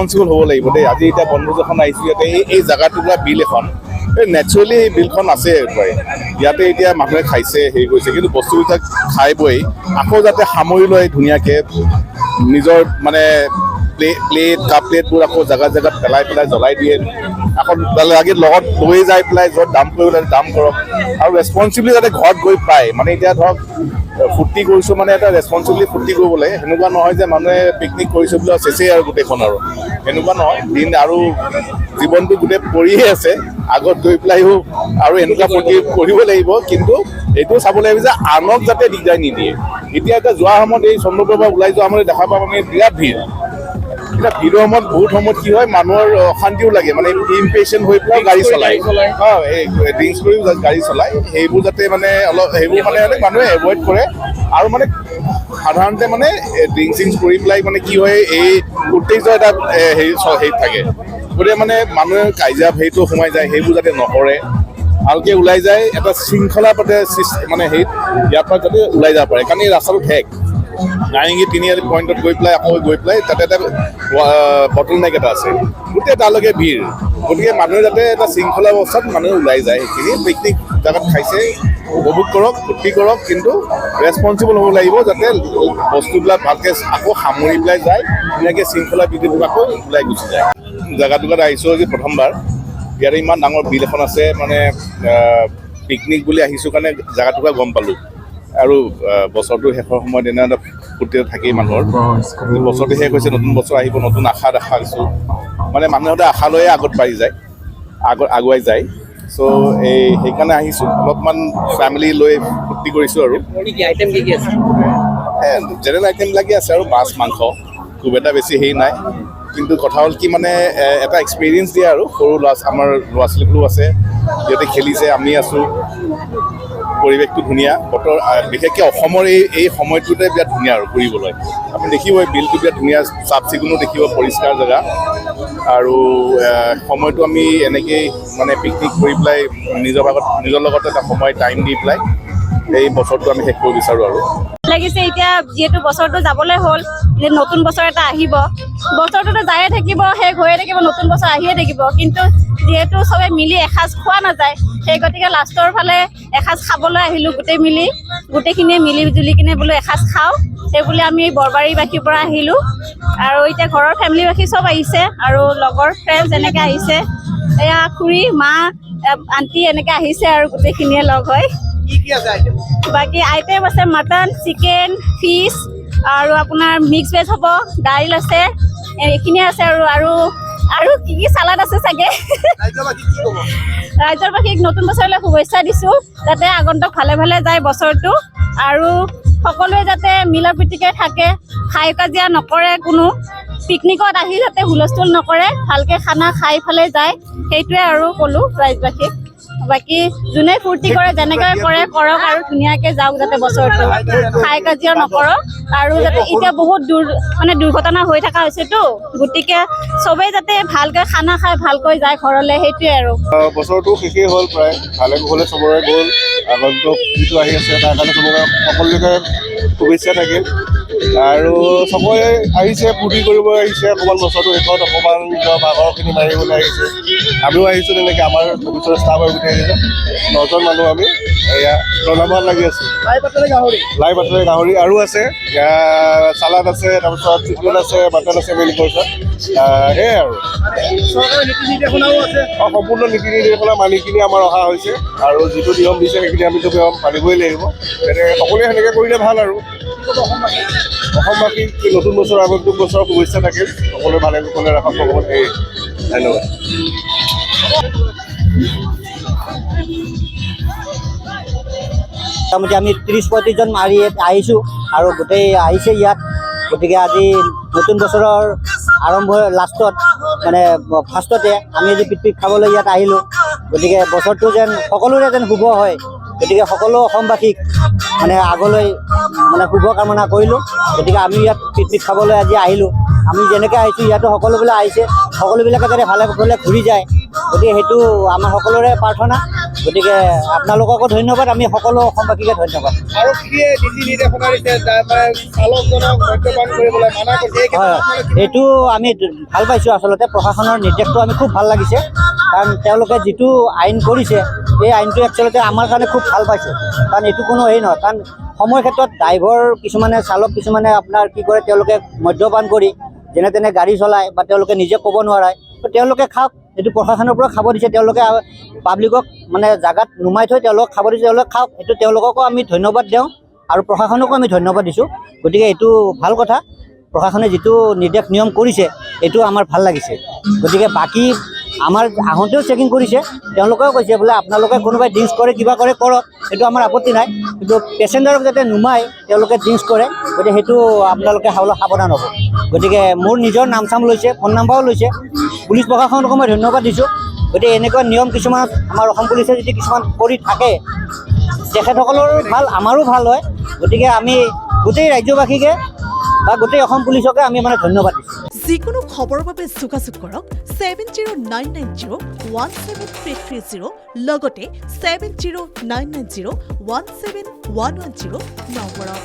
Responsible হ'ব লাগিব দেই। আজি এতিয়া বনভোজ এখন আহিছোঁ ইয়াতে এই জেগাটুকুৰা বিল এখন নেচাৰেলি এই বিলখন আছে প্ৰায় ইয়াতে এতিয়া মানুহে খাইছে হেৰি কৰিছে, কিন্তু বস্তুবিলাক খাই বৈ আকৌ যাতে সামৰি লয় ধুনীয়াকৈ নিজৰ মানে কাপ প্লেটবোৰ আকৌ জেগাত পেলাই জ্বলাই দিয়ে, আকৌ লাগে লগত লৈ যাই পেলাই য'ত দাম কৰিব লাগে দাম কৰক, আৰু ৰেছপনচিবিলি যাতে ঘৰত গৈ পায়। মানে এতিয়া ধৰক ফূৰ্তি কৰিছোঁ মানে এটা ৰেছপনচিবিলি ফূৰ্তি কৰিব লাগে, সেনেকুৱা নহয় যে মানুহে পিকনিক কৰিছোঁ বুলি চেচেই আৰু গোটেইখন আৰু সেনেকুৱা নহয়। দিন আৰু জীৱনটো গোটেই পৰিয়ে আছে, আগত গৈ পেলাইও আৰু এনেকুৱা ফূৰ্তি কৰিব লাগিব, কিন্তু এইটো চাব লাগিব যে আনক যাতে দিগদাৰ নিদিয়ে। এতিয়া যোৱা সময়ত এই চন্দ্ৰপুৰৰ পৰা ওলাই যোৱা সময়ত দেখা পাওঁ আমি বিৰাট ভিৰ। এতিয়া ভিৰৰ সময়ত বহুত সময়ত কি হয় মানুহৰ অশান্তিও লাগে, মানে ইম্পেচেণ্ট হৈ পেলাই গাড়ী চলায়, এই ড্ৰিংকছ কৰিও গাড়ী চলায়, সেইবোৰ যাতে মানে অলপ সেইবোৰ মানে মানুহে এভইড কৰে। আৰু মানে সাধাৰণতে মানে ড্ৰিংকছ কৰি পেলাই মানে কি হয় এই উত্তেজিত এটা হেৰি থাকে, গতিকে মানে মানুহে কাজিয়া হেৰিটো সোমাই যায়, সেইবোৰ যাতে নকৰে, ভালকৈ ওলাই যায় এটা শৃংখলা পাতে মানে হেৰিত ইয়াৰ পৰা যাতে ওলাই যাব পাৰে। কাৰণ এই ৰাস্তাটো ঠেক নাৰেংগী তিনিআলি পইণ্টত গৈ পেলাই আকৌ গৈ পেলাই তাতে এটা বটল নেক এটা আছে, গোটেই তালৈকে ভিৰ। গতিকে মানুহে যাতে এটা শৃংখলা অৱস্থাত মানুহে ওলাই যায়, সেইখিনি পিকনিক জেগাত খাইছে উপভোগ কৰক ফূৰ্তি কৰক, কিন্তু ৰেছপনচিবল হ'ব লাগিব যাতে বস্তুবিলাক ভালকৈ আকৌ সামৰি পেলাই যায়, ধুনীয়াকৈ শৃংখলা বিধিবোৰ আকৌ ওলাই গুচি যায়। জেগাটুকুৰাত আহিছোঁ আজি প্ৰথমবাৰ, ইয়াতে ইমান ডাঙৰ বিল এখন আছে, মানে পিকনিক বুলি আহিছোঁ কাৰণে জেগাটুকুৰা গম পালোঁ। আৰু বছৰটো শেষৰ সময়ত এনে এটা ফূৰ্তি থাকেই মানুহৰ, বছৰটো শেষ হৈছে নতুন বছৰ আহিব, নতুন আশা দেখা দিছোঁ, মানে মানুহে সদায় আশা লৈয়ে আগত বাঢ়ি যায়, আগুৱাই যায়। চ' সেইকাৰণে আহিছোঁ, অলপমান ফেমিলি লৈ ফূৰ্তি কৰিছোঁ। আৰু জেনেৰেল আইটেমবিলাকেই আছে আৰু মাছ মাংস, খুব এটা বেছি হেৰি নাই, কিন্তু কথা হ'ল কি মানে এটা এক্সপিৰিয়েঞ্চ দিয়ে আৰু সৰু আমাৰ ল'ৰা ছোৱালীবোৰো আছে, সিহঁতে খেলিছে, আমি আছোঁ, পৰিৱেশটো ধুনীয়া, বতৰ বিশেষকৈ অসমৰ এই সময়টোতে বিৰাট ধুনীয়া আৰু ফুৰিবলৈ। আপুনি দেখিবই বিলটো বিৰাট ধুনীয়া, চাফ চিকুণো দেখিব, পৰিষ্কাৰ জেগা, আৰু সময়টো আমি এনেকেই মানে পিকনিক কৰি পেলাই নিজৰ লগত এটা সময় টাইম দি পেলাই এই বছৰটো আমি শেষ কৰিব বিচাৰোঁ। আৰু লাগিছে এতিয়া যিহেতু বছৰটো যাবলৈ হ'ল, যে নতুন বছৰ এটা আহিব, বছৰটোতো যায়ে থাকিব, শেষ হৈয়ে থাকিব, নতুন বছৰ আহিয়ে থাকিব, কিন্তু যিহেতু চবে মিলি এসাঁজ খোৱা নাযায়, সেই গতিকে লাষ্টৰ ফালে এসাঁজ খাবলৈ আহিলোঁ, গোটেইখিনিয়ে মিলি জুলি কিনে বোলো এসাঁজ খাওঁ, সেইবুলি আমি বৰবাৰীবাসীৰ পৰা আহিলোঁ। আৰু এতিয়া ঘৰৰ ফেমিলিবাসী চব আহিছে, আৰু লগৰ ফ্ৰেণ্ডছ এনেকৈ আহিছে, এয়া খুৰী মা আণ্টি এনেকৈ আহিছে আৰু গোটেইখিনিয়ে লগ হৈ। বাকী আইটেম আছে মটন, চিকেন, ফিছ, আৰু আপোনাৰ মিক্স ভেজ হ'ব, দাইল আছে, এইখিনিয়ে আছে, আৰু কি চালাড আছে চাগে। ৰাজ্যবাসীক নতুন বছৰলৈ শুভেচ্ছা দিছোঁ, যাতে আগন্তুক ভালে ভালে যায় বছৰটো, আৰু সকলোৱে যাতে মিলা প্ৰীতিকে থাকে, খাই কাজিয়া নকৰে, কোনো পিকনিকত আহি যাতে হুলস্থুল নকৰে, ভালকৈ খানা খাই ফালে যায়, সেইটোৱে আৰু ক'লোঁ ৰাজ্যবাসীক। বাকী যোনে ফূৰ্তি কৰে যেনেকৈ কৰে কৰক, আৰু ধুনীয়াকৈ যাওক যাতে বছৰটো, খাই কাজিয়া নকৰক, আৰু যাতে এতিয়া বহুত দুৰ্ঘটনা হৈ থকা হৈছেতো, গতিকে চবেই যাতে ভালকৈ খানা খাই ভালকৈ যায় ঘৰলৈ, সেইটোৱে আৰু। বছৰটো শেষেই হ'ল প্ৰায়, ভালে কুশলে চবৰে গ'ল, আগন্তুক যিটো আহি আছে তাৰ কাৰণে চবকে সকলোকে শুভেচ্ছা থাকিল। আৰু চবৰে আহিছে ফূৰ্তি কৰিব আহিছে, অকণমান বছৰটো শেষত অকণমান নিজৰ ভাগৰখিনি মাৰিবলৈ আহিছে, আমিও আহিছোঁ তেনেকৈ, আমাৰ অফিচৰ ষ্টাফ আৰু গোটেই আহিছে, 9জন মানুহ আমি এয়া ৰন্ধা লাগি আছোঁ। লাই পাতলে গাহৰি আৰু আছে, চালাড আছে, তাৰপিছত চিকেন আছে, মাটন আছে, মেইন কৰ্চত, সেয়াই আৰু সম্পূৰ্ণ নীতি নিৰ্দেশনা মানি কিনি আমাৰ অহা হৈছে, আৰু যিটো নিয়ম দিছে সেইখিনি আমিতো নিয়ম মানিবই লাগিব, তেনেকৈ সকলোৱে সেনেকৈ কৰিলে ভাল। আৰু অসমবাসীক নতুন বছৰ আগন্তুক বছৰৰ শুভেচ্ছা থাকিল, সকলোৱে ভালে কুশলে ৰাখক ভগৱান, এই ধন্যবাদ। মোটামুটি আমি 30-35জন মাৰি আহিছোঁ, আৰু গোটেই আহিছে ইয়াত, গতিকে আজি নতুন বছৰৰ আৰম্ভ লাষ্টত মানে ফাৰ্ষ্টতে আমি আজি পিকনিক খাবলৈ ইয়াত আহিলোঁ, গতিকে বছৰটো যেন সকলোৰে যেন শুভ হয়, গতিকে সকলো অসমবাসীক মানে আগলৈ মানে শুভকামনা কৰিলোঁ। গতিকে আমি ইয়াত পিকনিক খাবলৈ আজি আহিলোঁ, আমি যেনেকৈ আহিছোঁ ইয়াতো সকলোবিলাক আহিছে, সকলোবিলাকে যাতে ভালে কুশলে ঘূৰি যায়, গতিকে সেইটো আমাৰ সকলোৰে প্ৰাৰ্থনা। গতিকে আপোনালোককো ধন্যবাদ, আমি সকলো অসমবাসীকে ধন্যবাদ। আৰু কি নীতি নিৰ্দেশনা দিছে চালকজনক মদ্যপান কৰিবলৈ মানা কৰিছে, এই ক্ষেত্ৰত হয়, আপোনালোকে কি এইটো আমি ভাল পাইছোঁ। আচলতে প্ৰশাসনৰ নিৰ্দেশটো আমি খুব ভাল লাগিছে, কাৰণ তেওঁলোকে যিটো আইন কৰিছে এই আইনটো একচুৱেলি আমাৰ কাৰণে খুব ভাল পাইছোঁ। কাৰণ এইটো কোনো হেৰি নহয়, কাৰণ সময়ৰ ক্ষেত্ৰত ড্ৰাইভাৰ কিছুমানে চালক কিছুমানে আপোনাৰ কি কৰে, তেওঁলোকে মদ্যপান কৰি যেনে তেনে গাড়ী চলায় বা তেওঁলোকে নিজে ক'ব নোৱাৰে, তো তেওঁলোকে খাওক, এইটো প্ৰশাসনৰ পৰা খাব দিছে, তেওঁলোকে পাব্লিকক মানে জাগাত নুমাই থৈ তেওঁলোকক খাব দিছে, তেওঁলোকে খাওক, এইটো তেওঁলোককো আমি ধন্যবাদ দিওঁ আৰু প্ৰশাসনকো আমি ধন্যবাদ দিছোঁ। গতিকে এইটো ভাল কথা, প্ৰশাসনে যিটো নিৰ্দেশ নিয়ম কৰিছে এইটো আমাৰ ভাল লাগিছে। গতিকে বাকী আমাৰ আহোঁতেও চেকিং কৰিছে, তেওঁলোকেও কৈছে বোলে আপোনালোকে কোনোবাই ড্ৰিংকছ কৰে কিবা কৰে কৰক, সেইটো আমাৰ আপত্তি নাই, কিন্তু পেচেঞ্জাৰক যাতে নুমাই তেওঁলোকে ড্ৰিংকছ কৰে, গতিকে সেইটো আপোনালোকে সাৱধান হ'ব। গতিকে মোৰ নিজৰ নাম চাম লৈছে, ফোন নাম্বাৰো লৈছে, পুলিচ প্ৰশাসনকো মই ধন্যবাদ দিছোঁ। গতিকে এনেকুৱা নিয়ম কিছুমান আমাৰ অসম পুলিচে যদি কিছুমান কৰি থাকে তেখেতসকলৰো ভাল, আমাৰো ভাল হয়। গতিকে আমি গোটেই ৰাজ্যবাসীকে বা গোটেই অসম পুলিচকে আমি মানে ধন্যবাদ দিছোঁ। যিকোনো খবৰৰ বাবে যোগাযোগ কৰক 7099017330 লগতে 7099017110 নম্বৰত।